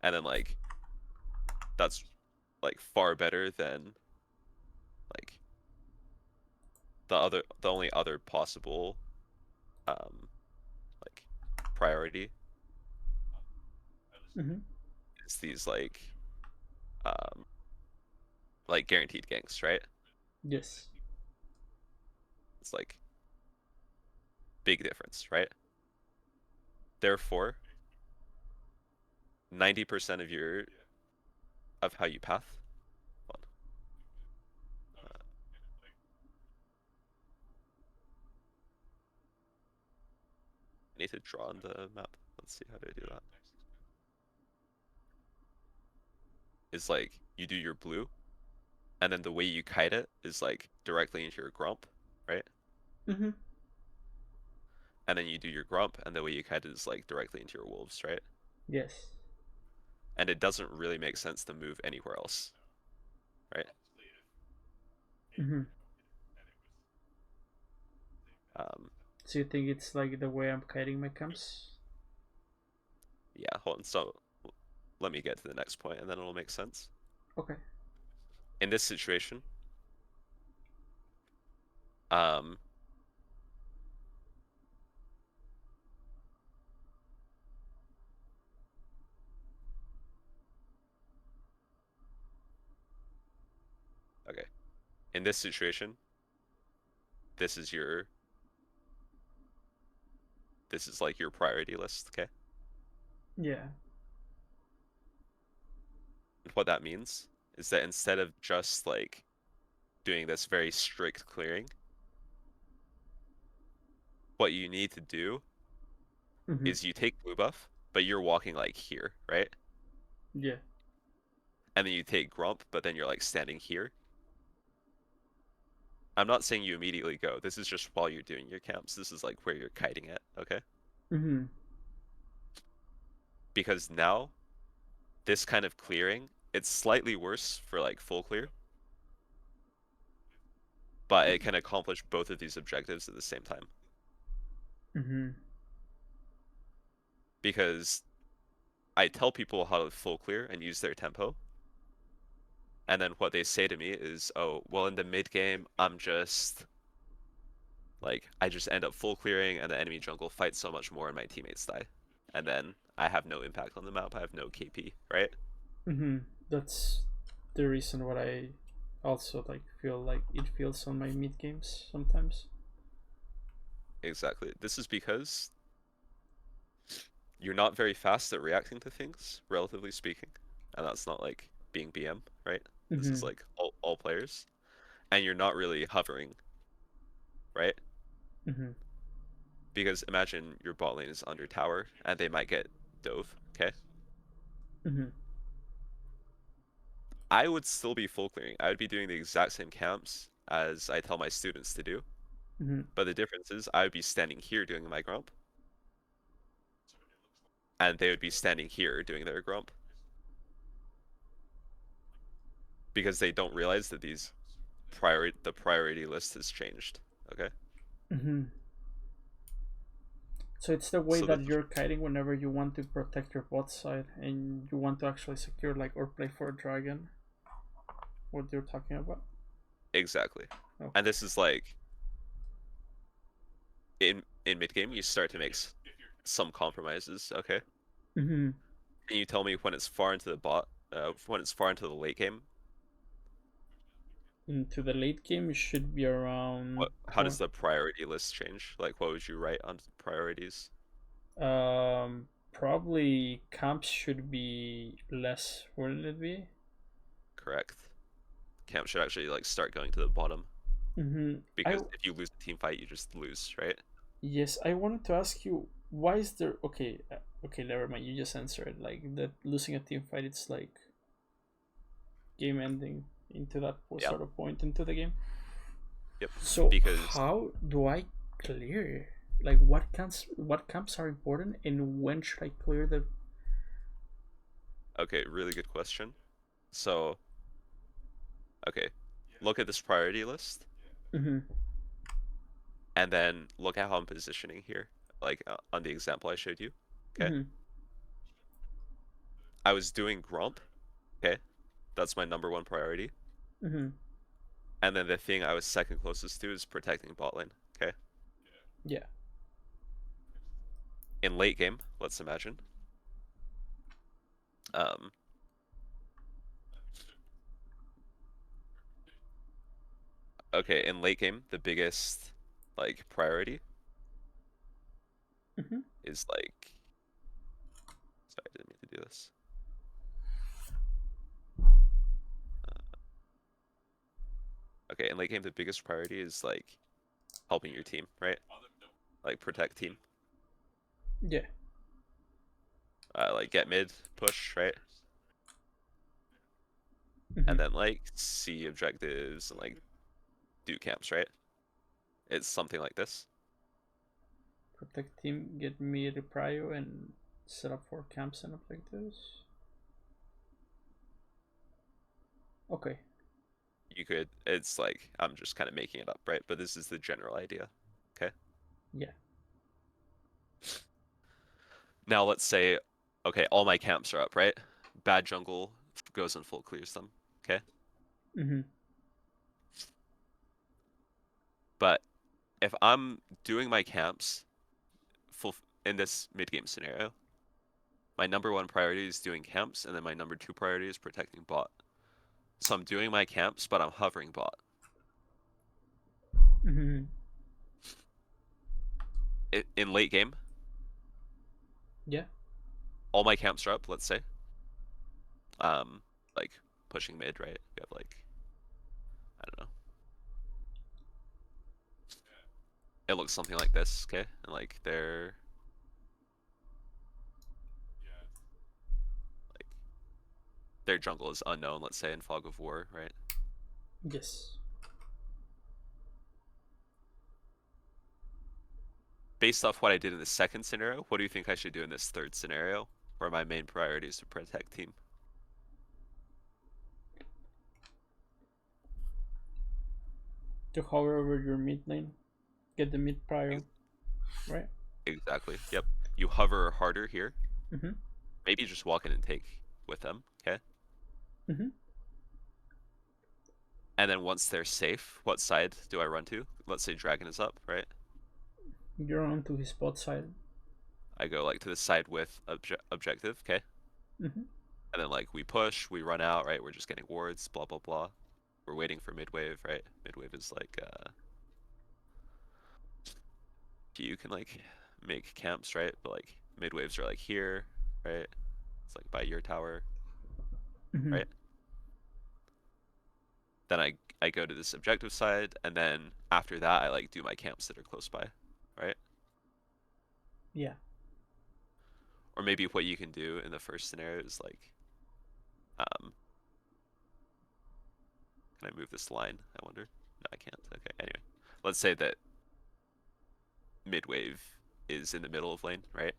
and then like that's like far better than like the only other possible um like priority Mm-hmm. is these um like guaranteed ganks, right? Yes. It's like big difference, right? Therefore, 90% of how you path. Hold on. I need to draw on the map. Let's see how to do that. Is like you do your blue, and then the way you kite it is like directly into your grump, right? Mm-hmm. And then you do your grump, and the way you kite it is like directly into your wolves, right? Yes. And it doesn't really make sense to move anywhere else, right? Mm-hmm. Um, So you think it's like the way I'm kiting my camps? yeah, hold on. So let me get to the next point, and then it'll make sense. Okay. In this situation, um, okay, in this situation, this is your this is like your priority list, okay? Yeah. And what that means is that instead of just like doing this very strict clearing, what you need to do Mm-hmm. is you take blue buff, but you're walking like here, right? Yeah. And then you take grump, but then you're like standing here. I'm not saying you immediately go. This is just while you're doing your camps. This is like where you're kiting it, okay? Mm-hmm. Because now this kind of clearing, it's slightly worse for like full clear, but it can accomplish both of these objectives at the same time. Mm-hmm. Because I tell people how to full clear and use their tempo, and then what they say to me is, "Oh, well, in the mid game, I'm just like I just end up full clearing, and the enemy jungle fights so much more, and my teammates die, and then I have no impact on the map. I have no KP, right?" Mm-hmm. That's the reason why I also like feel like it feels on my mid games sometimes. Exactly. This is because you're not very fast at reacting to things, relatively speaking, and that's not like being BM, right? This is Mm-hmm. like all players, and you're not really hovering, right? Mm-hmm. Because imagine your bot lane is under tower, and they might get dove, okay? Mm-hmm. I would still be full clearing. I would be doing the exact same camps as I tell my students to do. Mm-hmm. But the difference is I would be standing here doing my grump, and they would be standing here doing their grump. Because they don't realize that the priority list has changed. Okay? Mm-hmm. So it's the way So this that is you're kiting whenever you want to protect your bot side and you want to actually secure like or play for a dragon. What you're talking about? exactly. And Okay. this is like in mid game you start to make some compromises, okay? Mm-hmm. Can you tell me when it's far into the when it's far into the late game, Into the late game, it should be around how does the priority list change? Like what would you write on priorities? probably camps should be less, wouldn't it be? Correct. Camp should actually like start going to the bottom Mm-hmm. I because if you lose a team fight, you just lose, right? Yes, I wanted to ask you why is there okay, okay, never mind. You just answered like that losing a team fight. It's like game ending into that Yeah. sort of point into the game. Yep. So Because how do I clear? Like what camps are important and when should I clear the? okay, really good question. So, okay, look at this priority list Mm-hmm. and then look at how I'm positioning here, like on the example I showed you. Okay. Mm-hmm. I was doing Gromp, okay? That's my number one priority. Mm-hmm. And then the thing I was second closest to is protecting bot lane, okay? Yeah. In late game, let's imagine. Um, okay, in late game, the biggest like priority Mm-hmm. is like, sorry, I didn't mean to do this. Okay, in late game, the biggest priority is like helping your team, right? Like protect team. Yeah. Like get mid, push, right? Mm-hmm. And then like see objectives and like do camps, right? It's something like this. Protect team, get me the prio, and set up for camps and objectives. Okay. You could, it's like, I'm just kind of making it up, right? But this is the general idea, okay? Yeah. Now let's say, okay, all my camps are up, right? Bad jungle goes and full clears them, okay? Mm-hmm. But if I'm doing my camps full in this mid game scenario, my number one priority is doing camps, and then my number two priority is protecting bot. So I'm doing my camps, but I'm hovering bot. Mm-hmm. In late game, Yeah. all my camps are up, let's say. Um, like pushing mid, right? You have like, I don't know. It looks something like this, okay? And like like their jungle is unknown, let's say in Fog of War, right? Yes. Based off what I did in the second scenario, what do you think I should do in this third scenario, where my main priority is to protect team? To hover over your mid lane, get the mid prio, right? Exactly. Yep. You hover harder here. Mm-hmm. Maybe just walk in and take with them, okay? Mm-hmm. And then once they're safe, what side do I run to? Let's say Dragon is up, right? You're on to his bot side. I go like to the side with objective, okay? Mm-hmm. And then like we push, we run out, right? We're just getting wards, blah blah blah. We're waiting for midwave, right? Midwave is like you can like make camps, right? But like midwaves are like here, right? It's like by your tower, Mm-hmm. right? Then I go to this objective side, and then after that I like do my camps that are close by, right? Yeah. Or maybe what you can do in the first scenario is like, can I move this line? I wonder. No, I can't. Okay. Anyway, let's say that midwave is in the middle of lane, right?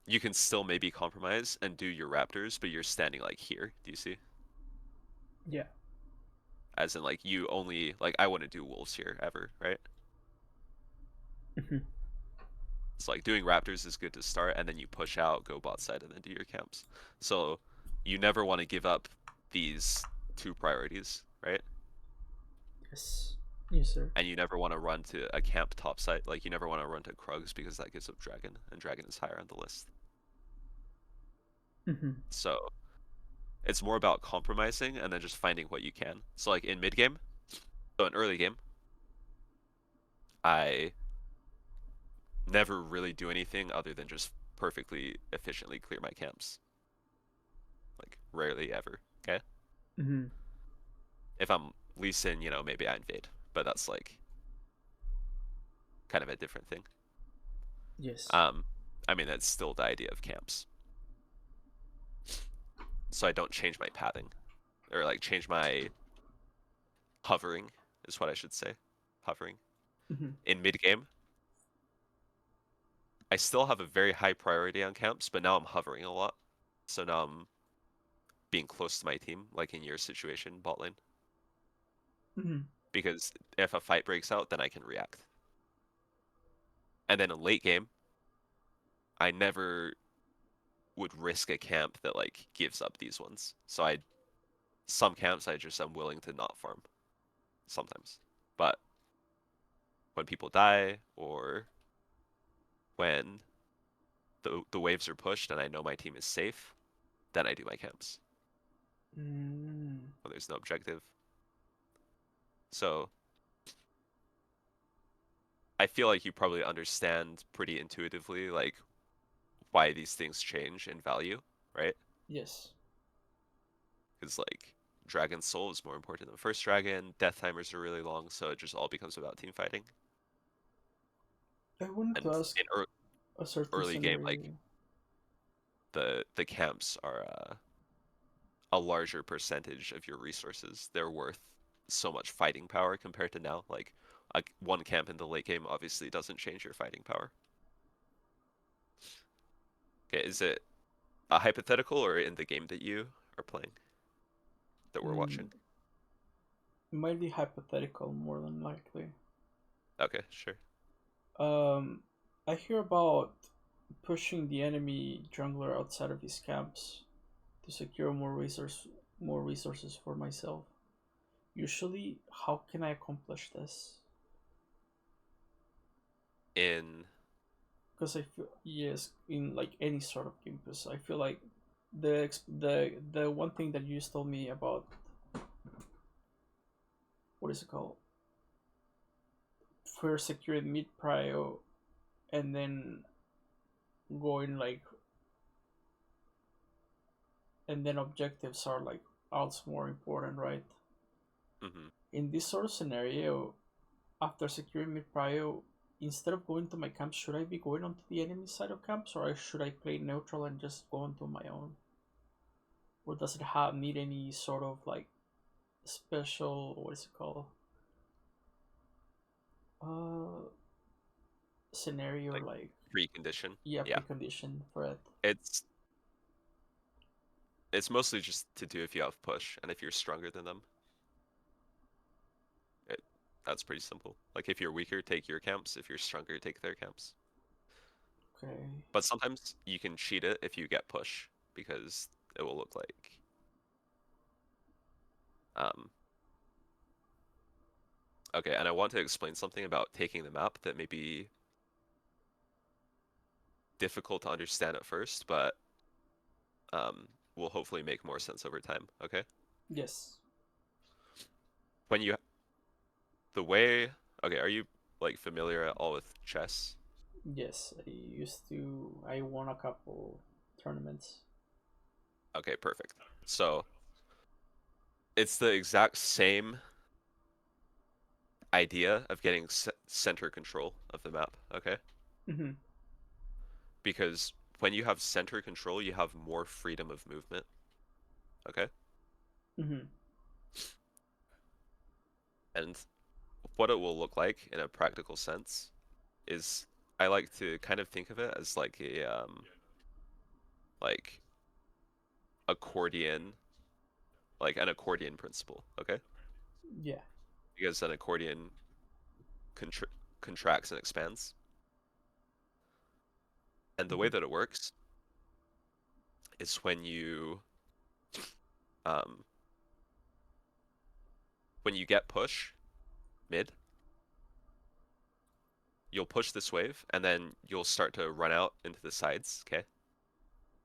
You can still maybe compromise and do your raptors, but you're standing like here. Do you see? Yeah. As in like you only like I wouldn't do wolves here ever, right? Mm-hmm. It's like doing raptors is good to start, and then you push out, go bot side, and then do your camps. So you never want to give up these two priorities, right? Yes. Yes, sir. And you never want to run to a camp top side. Like you never want to run to Krugs because that gives up Dragon, and Dragon is higher on the list. Mm-hmm. So it's more about compromising and then just finding what you can. So like in mid game, so in early game, I never really do anything other than just perfectly efficiently clear my camps. Like rarely ever. Okay. Mm-hmm. If I'm Lee Sin, maybe I invade, but that's like kind of a different thing. Yes. Um, I mean that's still the idea of camps. So I don't change my pathing, or like change my hovering is what I should say. Hovering Mm-hmm. in mid game, I still have a very high priority on camps, but now I'm hovering a lot. So now I'm being close to my team, like in your situation, bot lane. Mm-hmm. Because if a fight breaks out, then I can react. And then in late game, I never would risk a camp that like gives up these ones. So some camps I just am willing to not farm sometimes. But when people die or when the waves are pushed and I know my team is safe, then I do my camps Mm. when there's no objective. So I feel like you probably understand pretty intuitively like why these things change in value, right? Yes. Because like Dragon's Soul is more important than First Dragon, death timers are really long, so it just all becomes about team fighting. I wanted to And ask in a certain early game, like scenario. the camps are a larger percentage of your resources. They're worth so much fighting power compared to now. Like one camp in the late game obviously doesn't change your fighting power. Okay, is it a hypothetical or in the game that you are playing that we're Mm, watching? it might be hypothetical more than likely. Okay, sure. Um, I hear about pushing the enemy jungler outside of his camps to secure more resources for myself. Usually, how can I accomplish this? In Because I feel, yes, in like any sort of game, because I feel like the one thing that you just told me about, what is it called, first securing mid prio and then going like, and then objectives are like also more important, right? hmm In this sort of scenario, after securing mid prio, instead of going to my camp, should I be going onto the enemy side of camps, or should I play neutral and just go onto my own? Or does it have need any sort of like special, what is it called, uh scenario, like like, precondition. yeah, Yeah. precondition for it? It's it's mostly just to do if you have push and if you're stronger than them. It, that's pretty simple. Like if you're weaker, take your camps. If you're stronger, take their camps. Okay. But sometimes you can cheat it if you get push because it will look like um okay, and I want to explain something about taking the map that may be difficult to understand at first, but um will hopefully make more sense over time, okay? Yes. When you the way okay, are you like familiar at all with chess? Yes, I won a couple tournaments. Okay, perfect. So it's the exact same idea of getting center control of the map, okay? Mm-hmm. Because when you have center control, you have more freedom of movement, okay? Mm-hmm. And what it will look like in a practical sense is I like to kind of think of it as like a like accordion, like an accordion principle, okay? Yeah. Because an accordion contra contracts and expands. And the way Mm-hmm. that it works is um when you get push mid, you'll push this wave and then you'll start to run out into the sides, okay?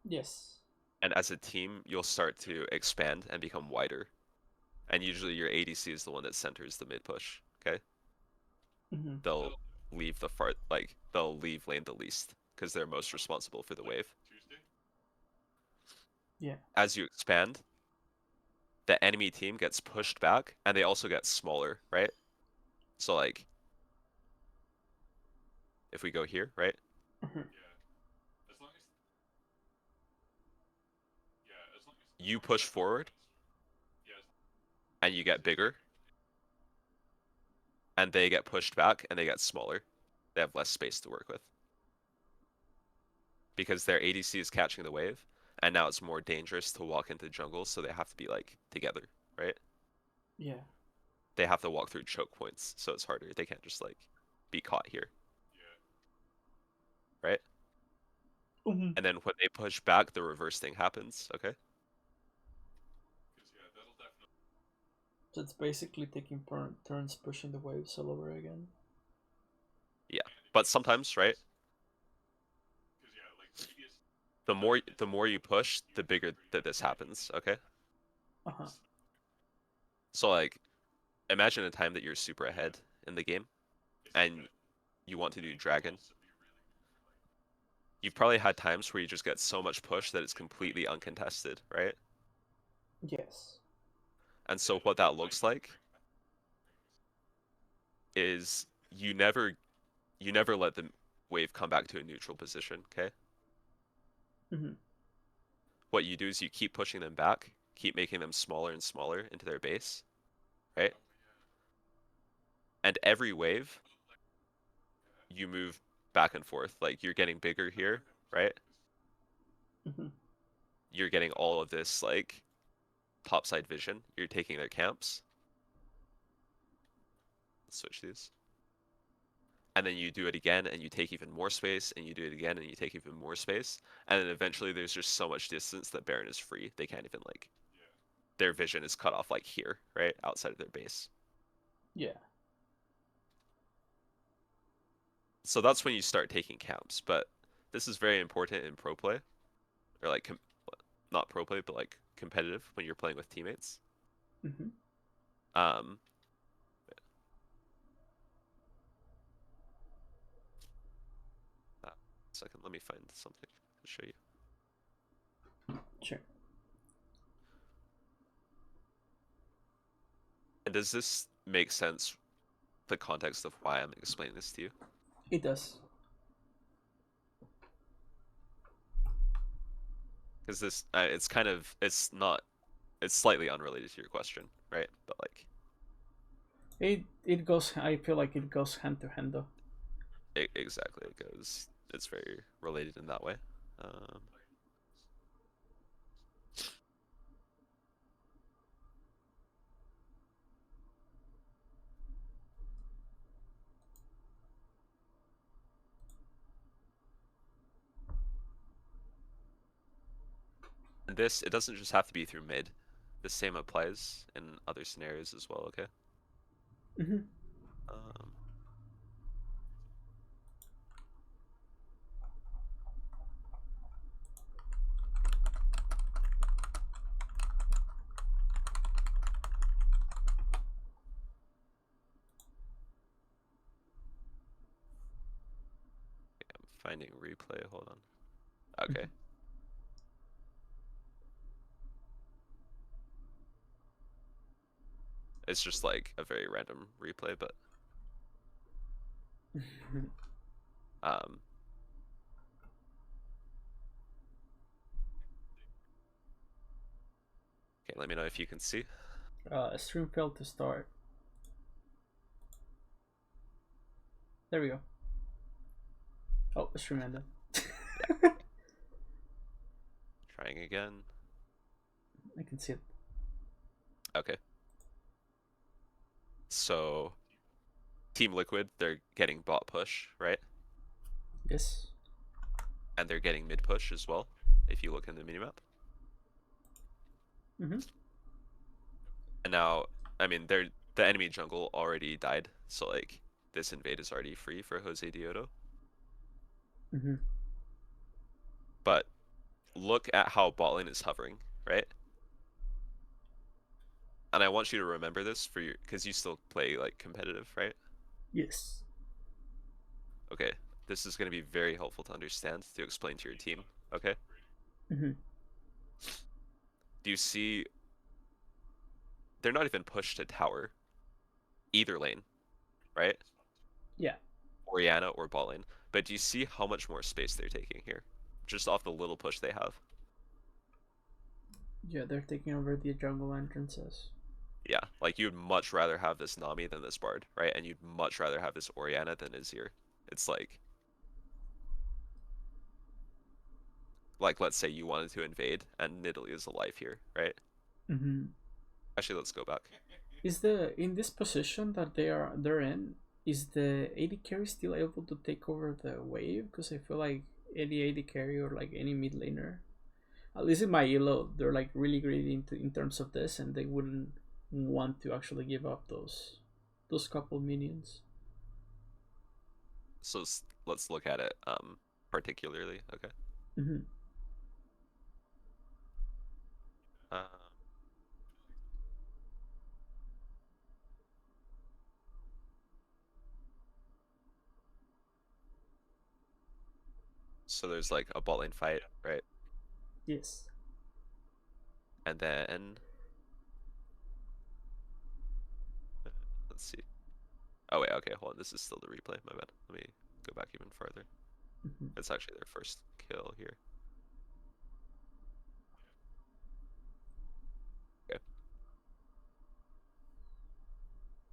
Yes. And as a team, you'll start to expand and become wider. And usually your ADC is the one that centers the mid push, okay? Mm-hmm. They'll leave the far like they'll leave lane the least because they're most responsible for the wave. Yeah. As you expand, the enemy team gets pushed back and they also get smaller, right? So like if we go here, right? Mm-hmm. You push forward and you get bigger and they get pushed back and they get smaller. They have less space to work with because their ADC is catching the wave and now it's more dangerous to walk into jungle, so they have to be like together, right? Yeah. They have to walk through choke points, so it's harder. They can't just like be caught here, right? Mhm. And then when they push back, the reverse thing happens, okay? So it's basically taking turns pushing the waves all over again. Yeah. But sometimes, right? The more you push, the bigger that this happens, okay? Uh huh. So like imagine a time that you're super ahead in the game and you want to do dragon. You've probably had times where you just get so much push that it's completely uncontested, right? Yes. And so what that looks like is you never let the wave come back to a neutral position, okay? Hmm. What you do is you keep pushing them back, keep making them smaller and smaller into their base, right? And every wave you move back and forth. Like you're getting bigger here, right? Hmm. You're getting all of this like topside vision. You're taking their camps. Let's switch these. And then you do it again and you take even more space and you do it again and you take even more space. And then eventually there's just so much distance that Baron is free. They can't even like their vision is cut off like here, right? Outside of their base. Yeah. So that's when you start taking camps. But this is very important in pro play. Or like not pro play, but like competitive when you're playing with teammates. Hmm. Um second, let me find something to show you. Sure. And does this make sense, the context of why I'm explaining this to you? It does. Because this, it's kind of, it's not, it's slightly unrelated to your question, right? But like, It goes. I feel like it goes hand to hand though. exactly, it goes, it's very related in that way. Um, and this, it doesn't just have to be through mid. The same applies in other scenarios as well, okay? Hmm. Um, I'm finding replay, hold on. Okay. It's just like a very random replay, but um, okay, let me know if you can see. Stream failed to start. There we go. Oh, stream ended. Trying again. I can see it. Okay. So Team Liquid, they're getting bot push, right? Yes. And they're getting mid push as well, if you look in the minimap. Hmm. And now, I mean, the enemy jungle already died, so like this invade is already free for Jose Diodo. Hmm. But look at how bot lane is hovering, right? And I want you to remember this for your, because you still play like competitive, right? Yes. Okay, this is going to be very helpful to understand to explain to your team. Okay, Hmm. do you see? They're not even pushed to tower either lane, right? Yeah. Orianna or bot lane. But do you see how much more space they're taking here? Just off the little push they have. Yeah, they're taking over the jungle entrances. Yeah, like you'd much rather have this Nami than this Bard, right? And you'd much rather have this Orianna than Azir. It's like let's say you wanted to invade and Nidalee is alive here, right? Hmm. Actually, let's go back. Is the in this position that they're in? Is the AD carry still able to take over the wave? Because I feel like any AD carry or like any mid laner. At least in my elo, they're like really great in terms of this, and they wouldn't want to actually give up those couple minions. So let's look at it particularly. Okay. Mm-hmm. Uh, so there's like a bot lane fight, right? Yes. And then let's see. Oh wait, okay, hold on. This is still the replay. My bad. Let me go back even farther. Mm-hmm. It's actually their first kill here. Okay.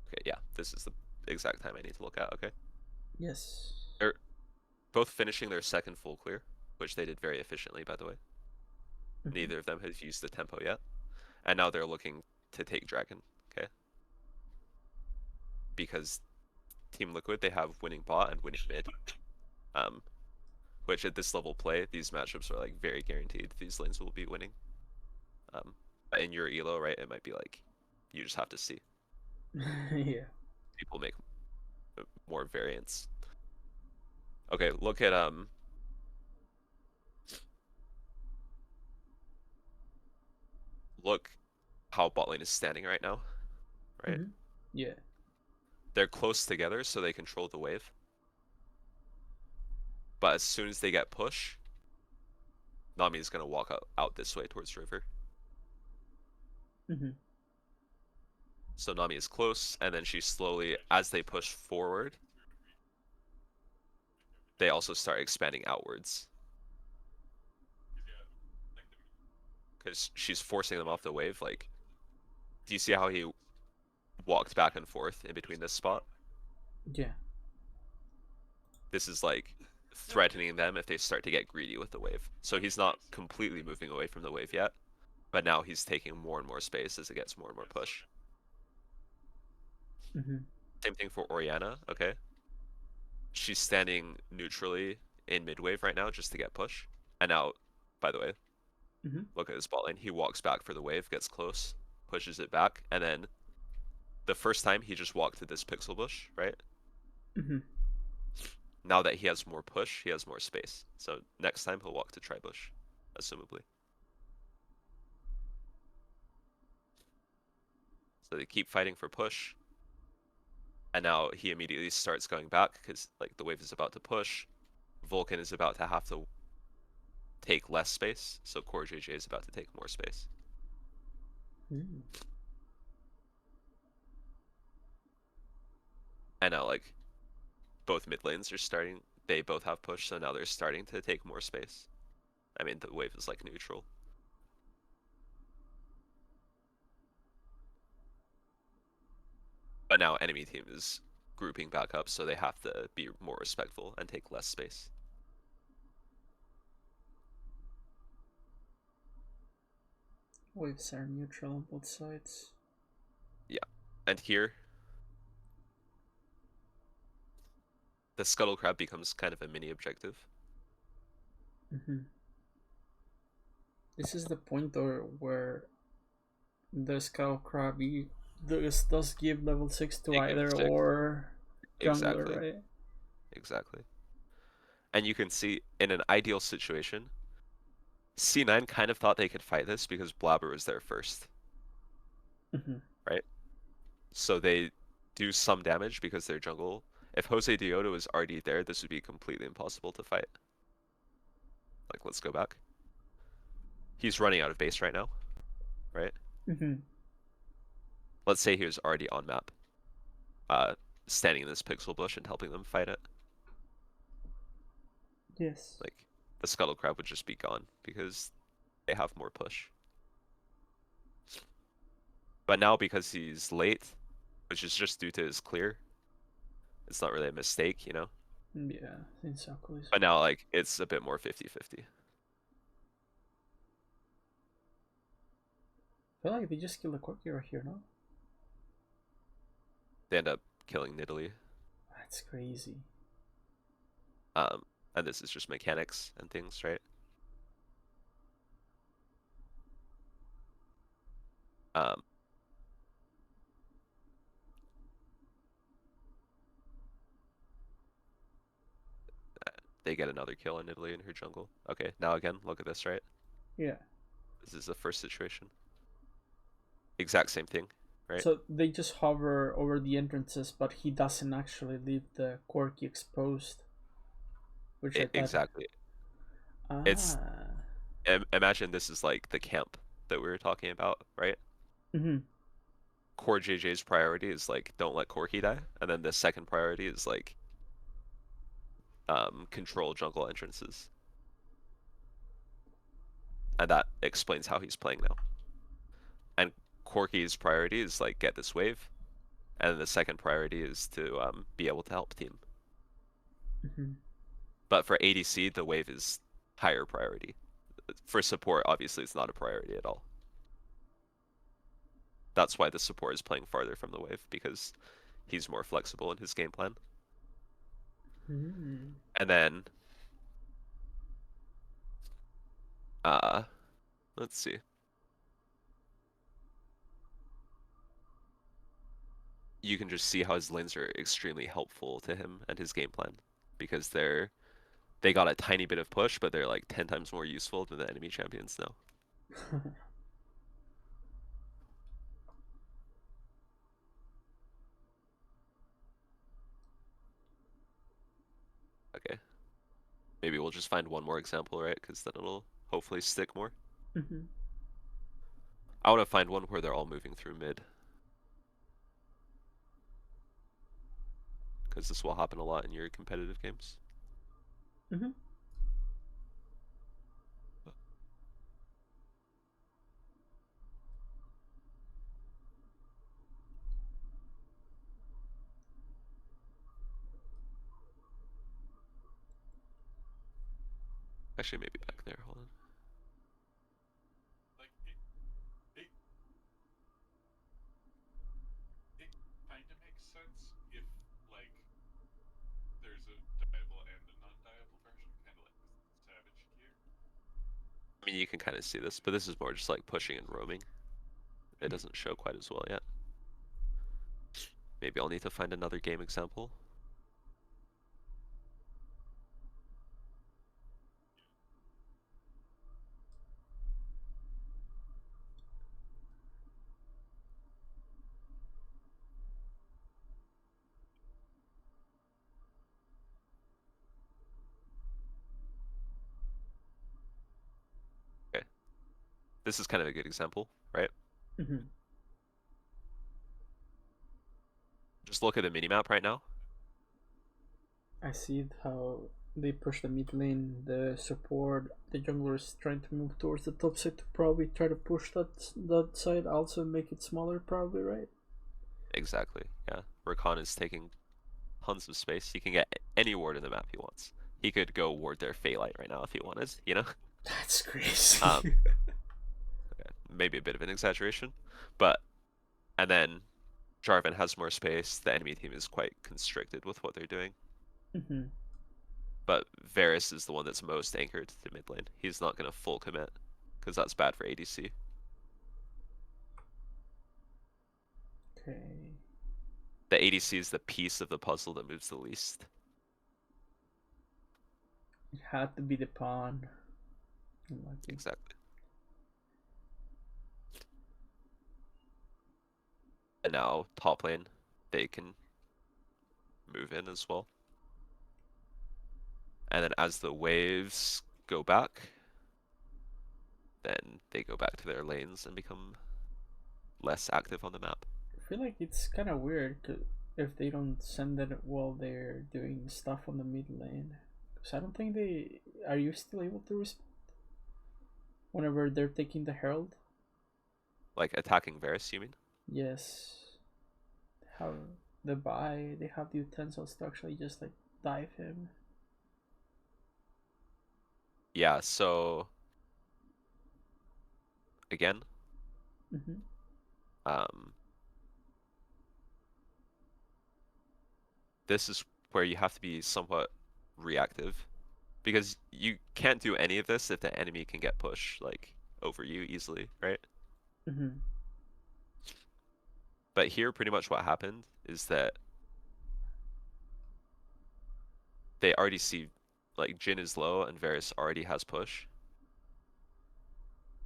Okay, yeah. This is the exact time I need to look at. Okay. Yes. They're both finishing their second full clear, which they did very efficiently, by the way. Mm-hmm. Neither of them has used the tempo yet, and now they're looking to take Dragon. Okay. Because Team Liquid, they have winning bot and winning mid. Which at this level play, these matchups are like very guaranteed. These lanes will be winning. But in your elo, right, it might be like you just have to see. Yeah. People make more variants. Okay, look at look how bot lane is standing right now, right? Mm-hmm. Yeah. They're close together, so they control the wave. But as soon as they get push, Nami is gonna walk out this way towards river. Mm-hmm. So Nami is close, and then she slowly, as they push forward, they also start expanding outwards. Because she's forcing them off the wave. Like, do you see how he walked back and forth in between this spot? Yeah. This is like threatening them if they start to get greedy with the wave. So he's not completely moving away from the wave yet, but now he's taking more and more space as it gets more and more push. Mm-hmm. Same thing for Orianna, okay? She's standing neutrally in mid wave right now just to get push. And now, by the way, Mm-hmm. look at his bot lane. He walks back for the wave, gets close, pushes it back, and then the first time he just walked to this pixel bush, right? Mm-hmm. Now that he has more push, he has more space. So next time he'll walk to Tribush, assumably. So they keep fighting for push, and now he immediately starts going back because like the wave is about to push. Vulcan is about to have to take less space, so Core JJ is about to take more space. Mm-hmm. And now like both mid lanes are starting, they both have push, so now they're starting to take more space. I mean, the wave is like neutral. But now enemy team is grouping back up, so they have to be more respectful and take less space. Waves are neutral on both sides. Yeah. And here, the Scuttle Crab becomes kind of a mini objective. Mm-hmm. This is the point where the Skull Crab does give level 6 to It either gives or jungler, exactly, right? exactly. And you can see in an ideal situation, C9 kind of thought they could fight this because Blabber was there first, Mm-hmm. right? So they do some damage because they're jungle. If Jose Dioto was already there, this would be completely impossible to fight. Like, let's go back. He's running out of base right now, right? Mm-hmm. Let's say he was already on map, standing in this pixel bush and helping them fight it. Yes. Like, the Scuttle Crab would just be gone because they have more push. But now because he's late, which is just due to his clear, it's not really a mistake, you know? Yeah, exactly. But now, like, it's a bit more 50-50. I feel like they just killed a Corki right here, no? They end up killing Nidalee. That's crazy. and this is just mechanics and things, right? Um, they get another kill in Italy in her jungle. Okay, now again, look at this, right? Yeah. This is the first situation. Exact same thing, right? So they just hover over the entrances, but he doesn't actually leave the Corki exposed, which I thought. Exactly. It's Ah. imagine this is like the camp that we were talking about, right? Mm-hmm. Core JJ's priority is like don't let Corki die, and then the second priority is like control jungle entrances, and that explains how he's playing now. And Corki's priority is like get this wave, and then the second priority is to be able to help team. Mm-hmm. But for ADC, the wave is higher priority. For support, obviously, it's not a priority at all. That's why the support is playing farther from the wave, because he's more flexible in his game plan. Mm-hmm. And then, uh, let's see. You can just see how his lanes are extremely helpful to him and his game plan, because they got a tiny bit of push, but they're like 10 times more useful than the enemy champions now. Okay. Maybe we'll just find one more example, right? Because then it'll hopefully stick more. Mm-hmm. I want to find one where they're all moving through mid, because this will happen a lot in your competitive games. Mm-hmm. Actually, maybe back there. Hold on. Like it kind of makes sense if like there's a diable and a non-diable version, kind of like Savage Gear. I mean, you can kind of see this, but this is more just like pushing and roaming. It doesn't show quite as well yet. Maybe I'll need to find another game example. Okay, this is kind of a good example, right? Mm-hmm. Just look at the minimap right now. I see how they push the mid lane, the support, the jungler is trying to move towards the top side to probably try to push that side, also make it smaller, probably, right? Exactly, yeah. Rakan is taking tons of space. He can get any ward in the map he wants. He could go ward their Phaelite right now if he wanted, you know? That's crazy. Okay, maybe a bit of an exaggeration, but and then Jarvan has more space. The enemy team is quite constricted with what they're doing. Mm-hmm. But Varus is the one that's most anchored to mid lane. He's not going to full commit, because that's bad for ADC. Okay. The ADC is the piece of the puzzle that moves the least. It had to be the pawn. Unlucky. Exactly. And now top lane, they can move in as well. And then as the waves go back, then they go back to their lanes and become less active on the map. I feel like it's kind of weird if they don't send it while they're doing stuff on the mid lane. Because I don't think they. Are you still able to respond whenever they're taking the Herald? Like attacking Varus, you mean? Yes. How the buy, they have the utensils to actually just like dive him. Yeah, so again, Mm-hmm. um, this is where you have to be somewhat reactive. Because you can't do any of this if the enemy can get pushed like over you easily, right? Mm-hmm. But here, pretty much what happened is that they already see, like, Jhin is low and Varus already has push,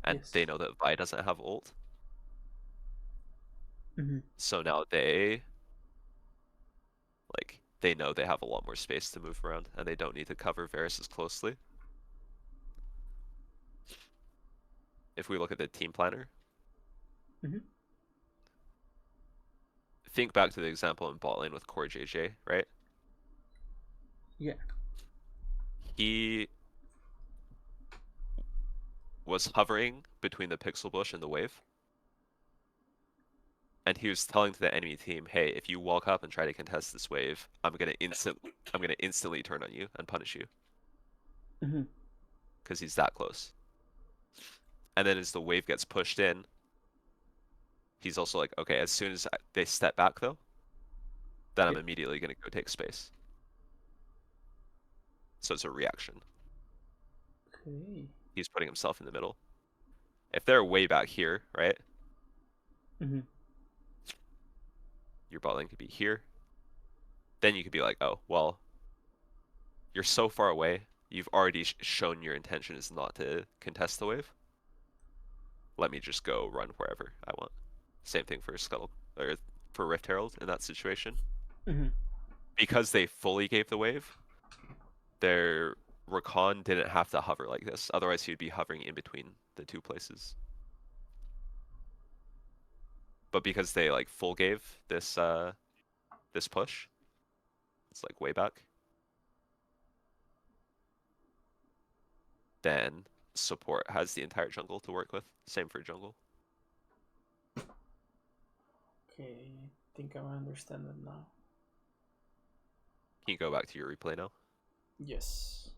and Yes. they know that Vi doesn't have ult. Mm-hmm. So now they know they have a lot more space to move around, and they don't need to cover Varus as closely. If we look at the team planner, Mm-hmm. think back to the example in bot lane with Core JJ, right? Yeah. He was hovering between the pixel bush and the wave, and he was telling to the enemy team, "Hey, if you walk up and try to contest this wave, I'm gonna instantly turn on you and punish you, Mm-hmm. because he's that close." And then as the wave gets pushed in, he's also like, "Okay, as soon as they step back though, then I'm Yeah. immediately gonna go take space." So it's a reaction. Okay. He's putting himself in the middle. If they're way back here, right? Mm-hmm. Your bot lane could be here. Then you could be like, "Oh, well, you're so far away. You've already shown your intention is not to contest the wave. Let me just go run wherever I want." Same thing for Scuttle or for Rift Herald in that situation. Mm-hmm. Because they fully gave the wave, their Rakan didn't have to hover like this. Otherwise, he'd be hovering in between the two places. But because they like full gave this push, it's like way back, then support has the entire jungle to work with. Same for jungle. Okay. I think I understand it now. Can you go back to your replay now? Yes.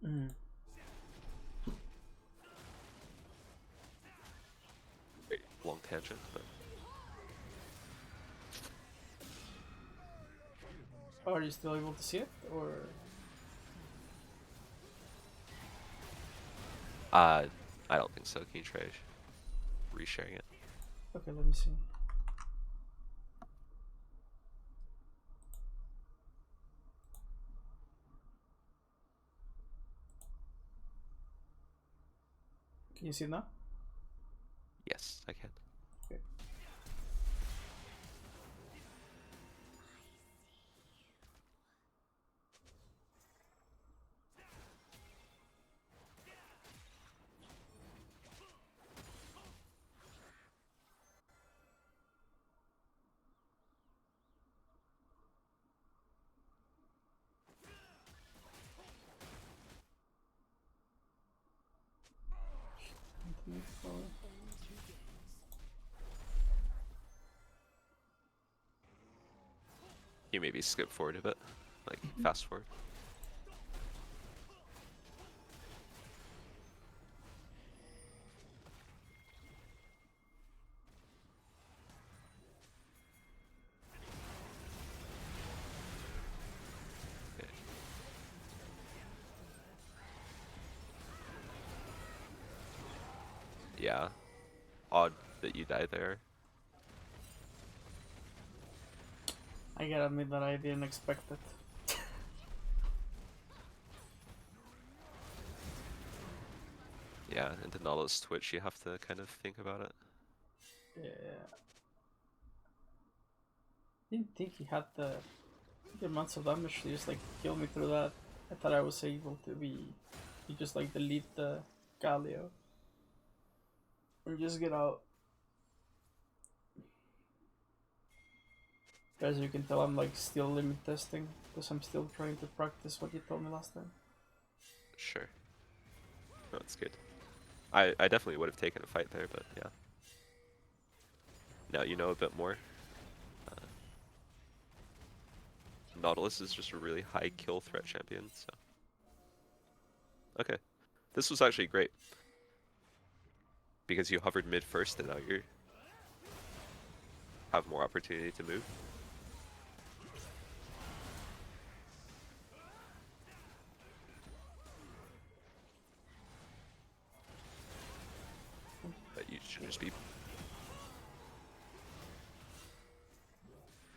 Mm. Very long tangent, but Are you still able to see it, or? I don't think so. Can you try resharing it? Okay, let me see. Can you see it now? Yes, I can. Okay. You maybe skip forward a bit, like fast forward. Okay. Yeah. Odd that you died there. I gotta admit that I didn't expect it. Yeah, into Nautilus Twitch, you have to kind of think about it. Yeah. Didn't think he had the amounts of damage to just like kill me through that. I thought I was able to just like delete the Galio and just get out. As you can tell, I'm like still limit testing because I'm still trying to practice what you told me last time. Sure. No, it's good. I definitely would have taken a fight there, but yeah. Now you know a bit more. Nautilus is just a really high kill threat champion, so. Okay. This was actually great. Because you hovered mid first and now you have more opportunity to move. just be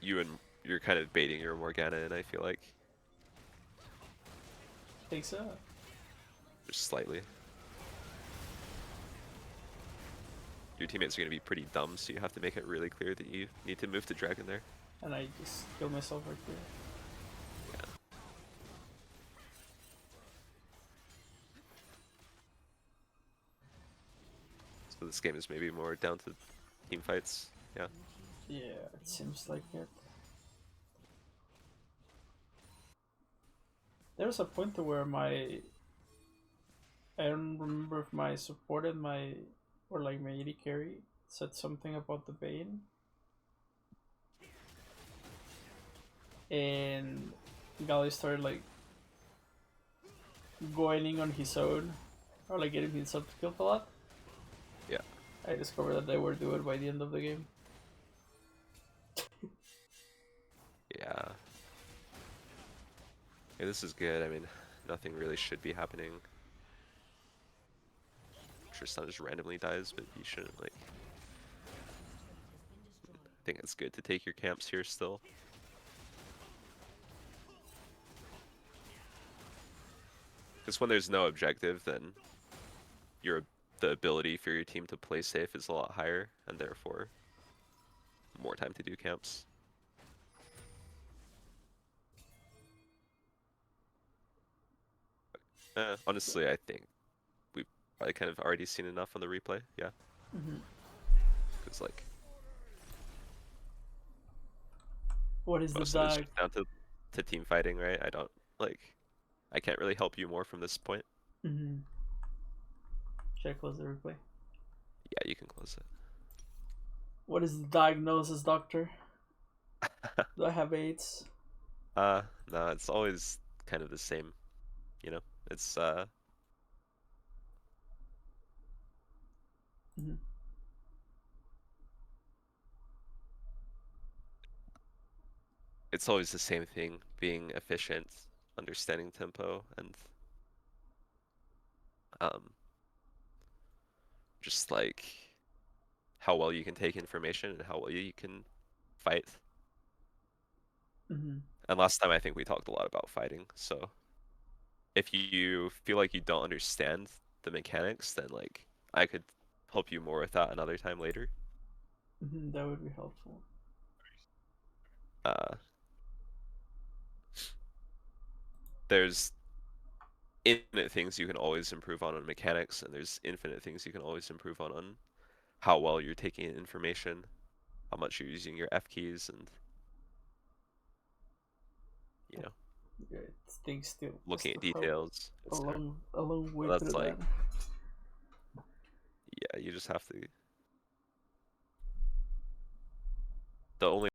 you're kind of baiting your Morgana in, I feel like. Think so? Just slightly. Your teammates are going to be pretty dumb, so you have to make it really clear that you need to move the dragon there. And I just kill myself right there. Yeah. So this game is maybe more down to team fights. Yeah. Yeah, it seems like it. There's a point to where I don't remember if my support and my like my AD carry said something about the Bane, and Gali started like going on his own, or like getting himself killed a lot. Yeah. I discovered that they were doing it by the end of the game. Yeah. Yeah, this is good. I mean, nothing really should be happening. Tristan just randomly dies, but you shouldn't, like... I think it's good to take your camps here still. Because when there's no objective, then the ability for your team to play safe is a lot higher, and therefore more time to do camps. Honestly, I think we've probably kind of already seen enough on the replay, yeah. Because like, What is the most of it's dag? just down to team fighting, right? I can't really help you more from this point. Should I close the replay? Yeah, you can close it. What is the diagnosis, doctor? Do I have AIDS? No, it's always kind of the same, you know? It's, it's always the same thing, being efficient, understanding tempo, and just like how well you can take information and how well you can fight. And last time I think we talked a lot about fighting, so if you feel like you don't understand the mechanics, then like I could help you more with that another time later. That would be helpful. There's infinite things you can always improve on mechanics, and there's infinite things you can always improve on how well you're taking in information, how much you're using your F keys, and you know, Yeah, things still. looking at details. A long way That's to like, that. yeah, you just have to. The only